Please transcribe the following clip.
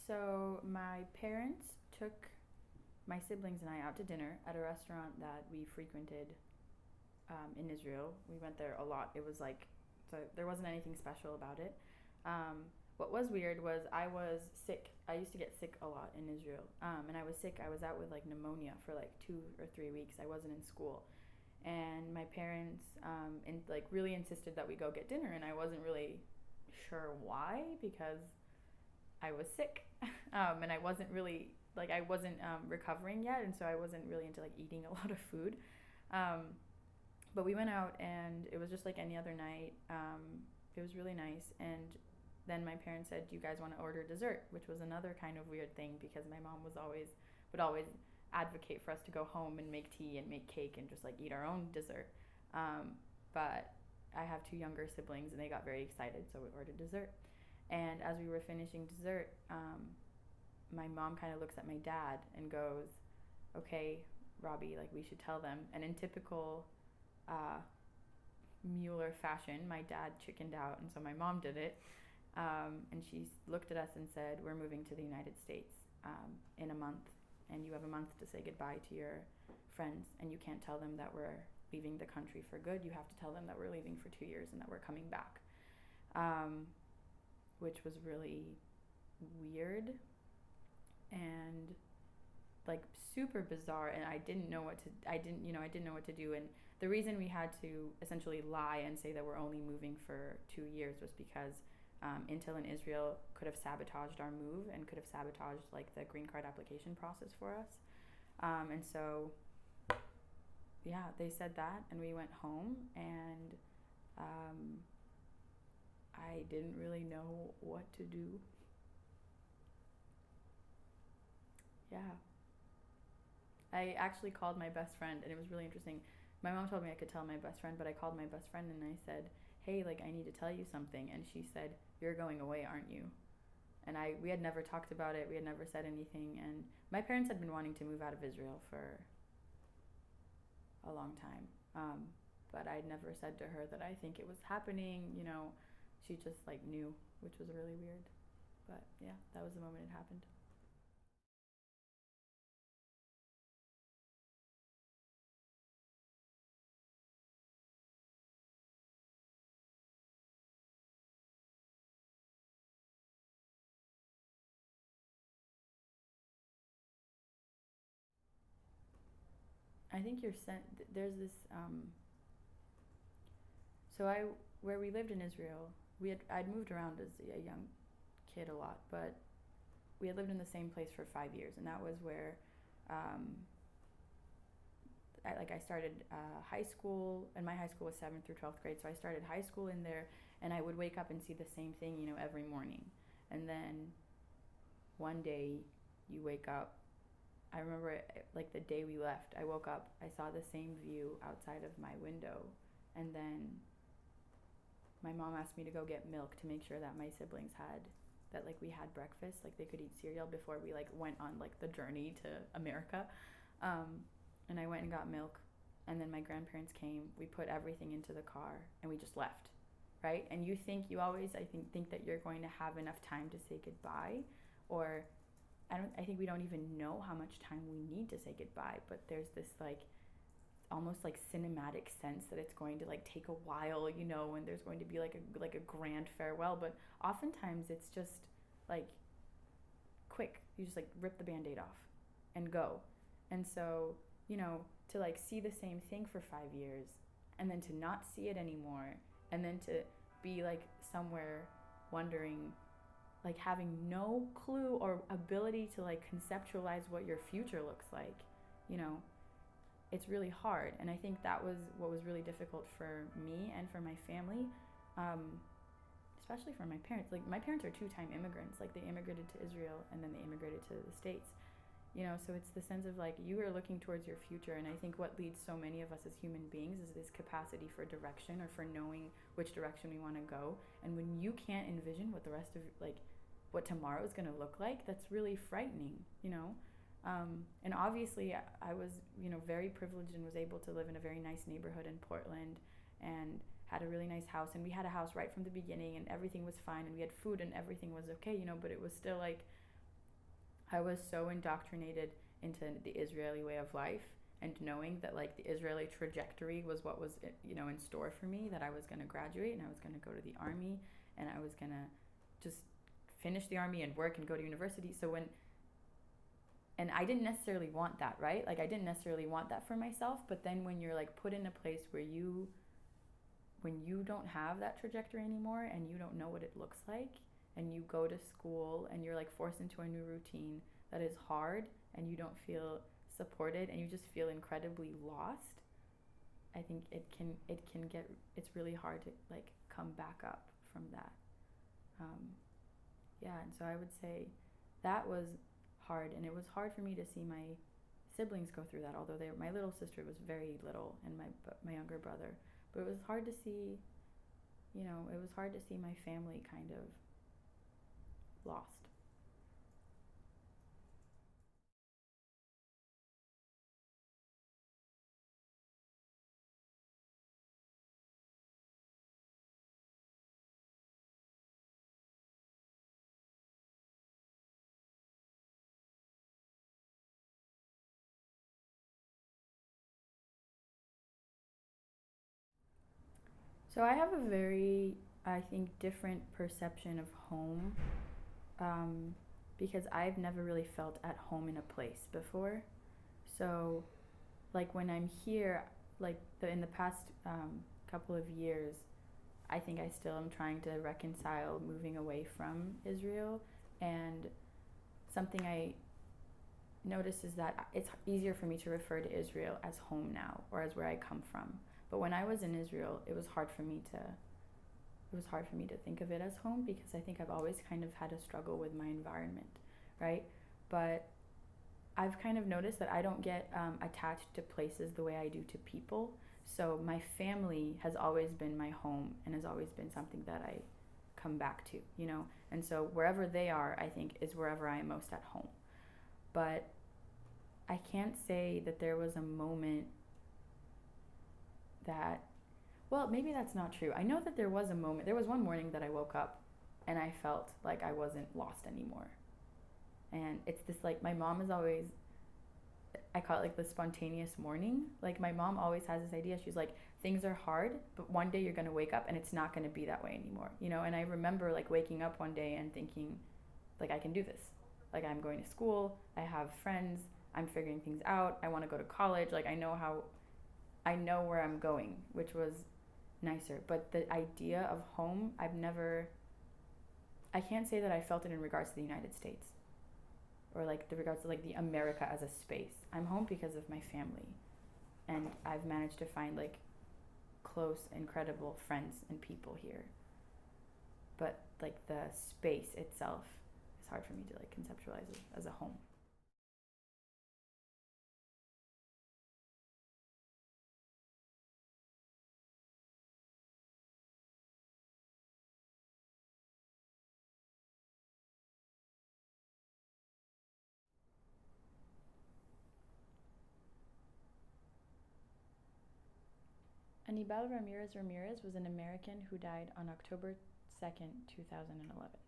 So my parents took my siblings and I out to dinner at a restaurant that we frequented in Israel. We went there a lot. It was like, so there wasn't anything special about it. Um, what was weird was I was sick. I used to get sick a lot in Israel. And I was sick. I was out with like pneumonia for like 2 or 3 weeks. I wasn't in school. And my parents like really insisted that we go get dinner. And I wasn't really sure why because I was sick. And I wasn't really, like, I wasn't recovering yet. And so I wasn't really into like eating a lot of food. Um, but we went out and it was just like any other night. It was really nice. And then my parents said, "Do you guys want to order dessert?" Which was another kind of weird thing because my mom would always advocate for us to go home and make tea and make cake and just like eat our own dessert. But I have two younger siblings and they got very excited, so we ordered dessert. And as we were finishing dessert, my mom kind of looks at my dad and goes, "Okay, Robbie, like we should tell them." And in typical uh, Mueller fashion, my dad chickened out, and so my mom did it. And she looked at us and said, "We're moving to the United States in a month, and you have a month to say goodbye to your friends, and you can't tell them that we're leaving the country for good. You have to tell them that we're leaving for 2 years and that we're coming back," which was really weird and like super bizarre. And I didn't know what to I didn't know what to do. And the reason we had to essentially lie and say that we're only moving for 2 years was because Intel in Israel could have sabotaged our move and could have sabotaged like the green card application process for us. And so yeah, they said that, and we went home, and um, I didn't really know what to do. Yeah, I actually called my best friend, and it was really interesting. My mom told me I could tell my best friend, but I called my best friend and I said, "Hey, like I need to tell you something." And she said, "You're going away, aren't you?" And we had never talked about it. We had never said anything. And my parents had been wanting to move out of Israel for a long time. But I'd never said to her that I think it was happening. She just like knew, which was really weird. But yeah, that was the moment it happened. I think you're sent. There's this. So I, where we lived in Israel, I'd moved around as a young kid a lot, but we had lived in the same place for 5 years, and that was where um, I started high school, and my high school was 7th through 12th grade. So I started high school in there, and I would wake up and see the same thing, every morning. And then one day, you wake up. I remember like the day we left. I woke up. I saw the same view outside of my window, and then my mom asked me to go get milk to make sure that my siblings had that like we had breakfast, like they could eat cereal before we like went on like the journey to America. Um, and I went and got milk, and then my grandparents came. We put everything into the car and we just left, right? And you always I think that you're going to have enough time to say goodbye, or I think we don't even know how much time we need to say goodbye, but there's this like almost like cinematic sense that it's going to like take a while, and there's going to be like a grand farewell. But oftentimes it's just like quick. You just like rip the band-aid off and go. And so, to like see the same thing for 5 years and then to not see it anymore, and then to be like somewhere wondering, like having no clue or ability to like conceptualize what your future looks like, you know, it's really hard. And I think that was what was really difficult for me and for my family, um, especially for my parents. Like my parents are two-time immigrants. Like they immigrated to Israel and then they immigrated to the States. So it's the sense of like you are looking towards your future. And I think what leads so many of us as human beings is this capacity for direction, or for knowing which direction we want to go. And when you can't envision what the rest of like what tomorrow is going to look like, that's really frightening. And obviously, I was, very privileged and was able to live in a very nice neighborhood in Portland, and had a really nice house. And we had a house right from the beginning, and everything was fine. And we had food, and everything was okay, but it was still like I was so indoctrinated into the Israeli way of life and knowing that like the Israeli trajectory was what was in store for me, that I was going to graduate and I was going to go to the army and I was going to just finish the army and work and go to university. So when and I didn't necessarily want that, right? Like I didn't necessarily want that for myself, but then when you're like put in a place where you when you don't have that trajectory anymore and you don't know what it looks like and you go to school and you're like forced into a new routine that is hard and you don't feel supported and you just feel incredibly lost, I think it can get it's really hard to like come back up from that. Yeah, and so I would say that was hard, and it was hard for me to see my siblings go through that. Although my little sister was very little, and my younger brother, but it was hard to see. It was hard to see my family kind of lost. So I have a very, I think, different perception of home, um, because I've never really felt at home in a place before. So like when I'm here, like in the past couple of years, I think I still am trying to reconcile moving away from Israel. And something I notice is that it's easier for me to refer to Israel as home now, or as where I come from. But when I was in Israel, it was hard for me to think of it as home, because I think I've always kind of had a struggle with my environment, right? But I've kind of noticed that I don't get attached to places the way I do to people. So my family has always been my home and has always been something that I come back to. And so wherever they are, I think is wherever I am most at home. But I can't say that there was a moment that, well, maybe that's not true. I know that there was a moment, there was one morning that I woke up and I felt like I wasn't lost anymore. And it's this like, my mom is always, I call it like the spontaneous morning. Like my mom always has this idea. She's like, things are hard, but one day you're gonna wake up and it's not gonna be that way anymore. And I remember like waking up one day and thinking, like, I can do this. Like I'm going to school, I have friends, I'm figuring things out, I want to go to college. Like I know where I'm going, which was nicer. But the idea of home, I can't say that I felt it in regards to the United States, or like the regards to like the America as a space. I'm home because of my family, and I've managed to find like close, incredible friends and people here. But like the space itself is hard for me to like conceptualize it as a home. Anibal Ramirez was an American who died on October 2nd, 2011.